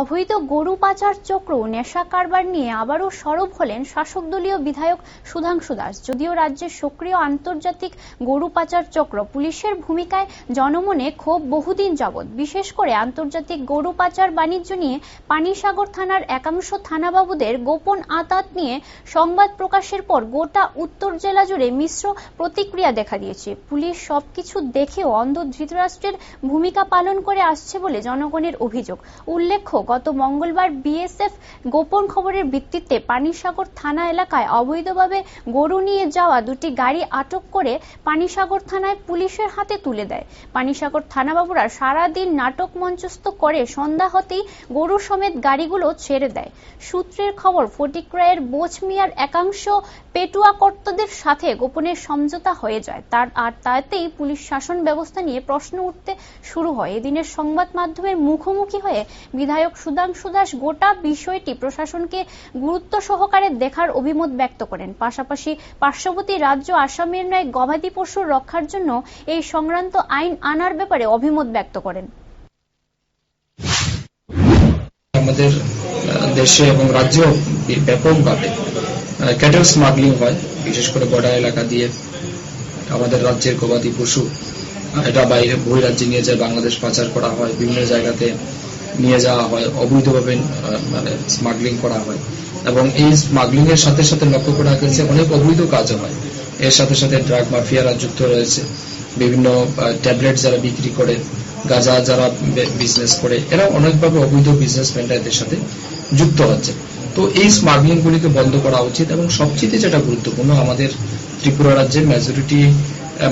অবৈধ গরু পাচার চক্র নেশা কারবার নিয়ে আবারও সরব হলেন শাসক দলীয় বিধায়ক সুধাংশু দাস। যদিও রাজ্যের সক্রিয় আন্তর্জাতিক গরু পাচার চক্র পুলিশের ভূমিকায় জনমনে ক্ষোভ বহুদিন যাবৎ, বিশেষ করে আন্তর্জাতিক গরু পাচার বাণিজ্য নিয়ে পানিসাগর থানার একাংশ থানাবাবুদের গোপন আঁতাত নিয়ে সংবাদ প্রকাশের পর গোটা উত্তর জেলা জুড়ে মিশ্র প্রতিক্রিয়া দেখা দিয়েছে। পুলিশ সবকিছু দেখেও অন্ধ ধৃতরাষ্ট্রের ভূমিকা পালন করে আসছে বলে জনগণের অভিযোগ। উল্লেখ্য, গত মঙ্গলবার বিএসএফ গোপন খবরের ভিত্তিতে পানিসাগর থানা এলাকায় অবৈধভাবে গরু নিয়ে যাওয়া দুটি গাড়ি আটক করে পানিসাগর থানায় পুলিশের হাতে তুলে দেয়। পানিসাগর থানাবাবুরা সারাদিন নাটক মঞ্চস্থ করে সন্ধ্যা হতেই গরু সমেত গাড়িগুলো ছেড়ে দেয়। সূত্রের খবর, ফটিকরায়ের বোচমিয়ার একাংশ পেটুয়া কর্তাদের সাথে গোপনে সমঝোতা হয়ে যায়। তাতেই পুলিশ শাসন ব্যবস্থা নিয়ে প্রশ্ন উঠতে শুরু হয়। এদিনের সংবাদ মাধ্যমের মুখোমুখি হয়ে বিধায়ক সুধাংশু দাস গোটা বিষয়টি প্রশাসনকে গুরুত্ব সহকারে দেখার অভিমত ব্যক্ত করেন। পাশাপাশি পার্শ্ববর্তী রাজ্য আসামের ন্যায় গবাদি পশুর রক্ষার জন্য এই সংক্রান্ত আইন আনার ব্যাপারে অভিমত ব্যক্ত করেন। আমাদের দেশে এবং রাজ্যে ব্যাপকভাবে ক্যাটেল স্মাগলিং হয়, বিশেষ করে বর্ডার এলাকা দিয়ে আমাদের রাজ্যের গবাদি পশু এটা বাইরে বহিরাজ্যে নিয়ে যায়, বাংলাদেশ পাচার করা হয়, বিভিন্ন জায়গাতে নিয়ে যাওয়া হয়, অবৈধভাবে মানে স্মাগলিং করা হয়। এবং এই স্মাগলিং এর সাথে সাথে লক্ষ্য করা গেছে অনেক অবৈধ কাজও হয়। এর সাথে সাথে ড্রাগ মাফিয়ারা যুক্ত রয়েছে, বিভিন্ন ট্যাবলেট যারা বিক্রি করে, গাঁজা যারা বিজনেস করে, এরা অনেকভাবে অবৈধ বিজনেসম্যানরা এদের সাথে যুক্ত হচ্ছে। তো এই স্মাগলিং গুলিকে বন্ধ করা উচিত। এবং সবচেয়ে যেটা গুরুত্বপূর্ণ, আমাদের ত্রিপুরা রাজ্যের মেজরিটি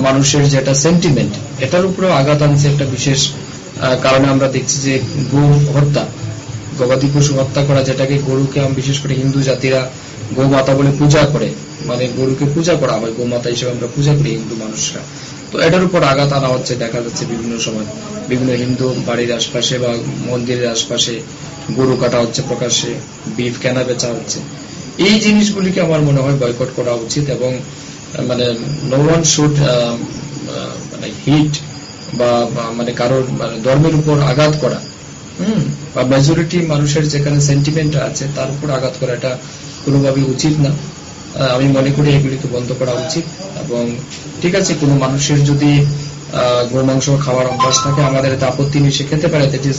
মানুষের যেটা সেন্টিমেন্ট, এটার উপরেও আঘাত আনছে একটা বিশেষ কারণে। আমরা দেখছি যে গো হত্যা, গবাদি পশু হত্যা করা, যেটাকে গরুকে বিশেষ করে হিন্দু জাতিরা গোমাতা বলে পূজা করে, মানে গরুকে পূজা করা হয়, গোমাতা হিসেবে আমরা পূজা করি হিন্দু মানুষরা। তো এটার উপর আঘাত আনা হচ্ছে, দেখা যাচ্ছে বিভিন্ন সময় বিভিন্ন হিন্দু বাড়ির আশপাশে বা মন্দিরের আশপাশে গরু কাটা হচ্ছে, প্রকাশ্যে বিফ কেনা বেচা হচ্ছে। এই জিনিসগুলিকে আমার মনে হয় বয়কট করা উচিত। এবং মানে নো ওয়ান শুড মানে হিট বা মানে কারোর ধর্মের উপর আঘাত করা, বা মেজরিটি মানুষের যেখানে সেন্টিমেন্ট আছে তার উপর আঘাত করা, এটা কোনোভাবেই উচিত না। আমি মনে করি এগুলিকে বন্ধ করা উচিত। এবং ঠিক আছে, কোনো মানুষের যদি গোমাংস খাওয়ার অভ্যাস থাকে, আমাদের এতে আপত্তি নেই, সে খেতে পারে, দ্যাট ইজ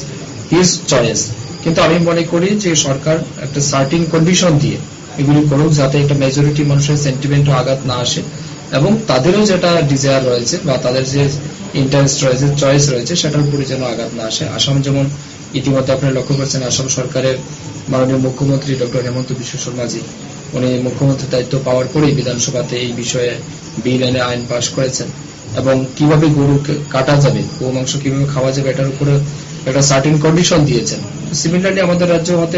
হিজ চয়েস। কিন্তু আমি মনে করি যে সরকার একটা সার্টিন কন্ডিশন দিয়ে এগুলি করুক, যাতে একটা মেজরিটি মানুষের সেন্টিমেন্টও আঘাত না আসে এবং তাদেরও যেটা ডিজায়ার রয়েছে বা তাদের যে ইন্টারেস্ট রয়েছে, চয়েস রয়েছে, সেটার উপরে যেন আঘাত না আসে। আসাম যেমন ইতিমধ্যে আপনারা লক্ষ্য করছেন, আসাম সরকারের মাননীয় মুখ্যমন্ত্রী ডক্টর হেমন্ত বিশ্ব শর্মাজি, উনি মুখ্যমন্ত্রীর দায়িত্ব পাওয়ার পরেই বিধানসভাতে এই বিষয়ে বিল এনে আইন পাশ করেছেন। এবং কিভাবে গরু কাটা যাবে, গো মাংস কিভাবে খাওয়া যাবে, এটার উপরে একটা সার্টিন কন্ডিশন দিয়েছেন। সিমিলারলি আমাদের রাজ্য হতে